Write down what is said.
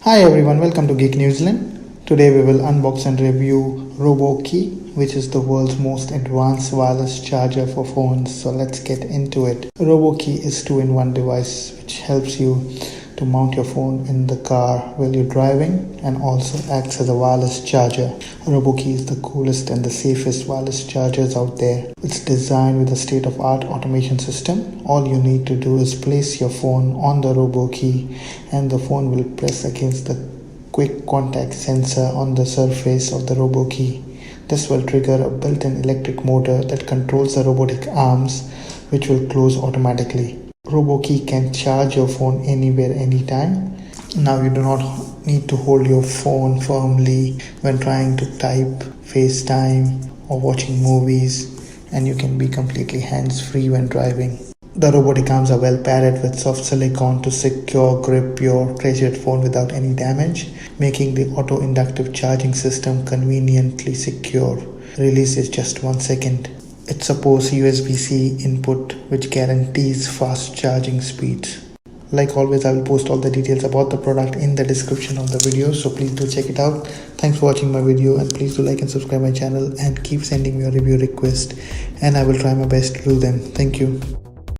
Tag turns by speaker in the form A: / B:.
A: Hi everyone, welcome to Geek New Zealand. Today we will unbox and review ROBOQI, which is the world's most advanced wireless charger for phones. So let's get into it. ROBOQI is 2-in-1 device which helps you to mount your phone in the car while you're driving and also acts as a wireless charger. ROBOQI is the coolest and the safest wireless chargers out there. It's designed with a state-of-art automation system. All you need to do is place your phone on the ROBOQI and the phone will press against the quick contact sensor on the surface of the ROBOQI. This will trigger a built-in electric motor that controls the robotic arms, which will close automatically. ROBOQI can charge your phone anywhere, anytime. Now you do not need to hold your phone firmly when trying to type, FaceTime or watching movies, and you can be completely hands-free when driving. The robotic arms are well padded with soft silicone to secure grip your treasured phone without any damage, making the auto-inductive charging system conveniently secure. Release is just 1 second. It supports USB-C input, which guarantees fast charging speeds. Like always, I will post all the details about the product in the description of the video, so please do check it out. Thanks for watching my video, and please do like and subscribe my channel and keep sending me your review request, and I will try my best to do them. Thank you.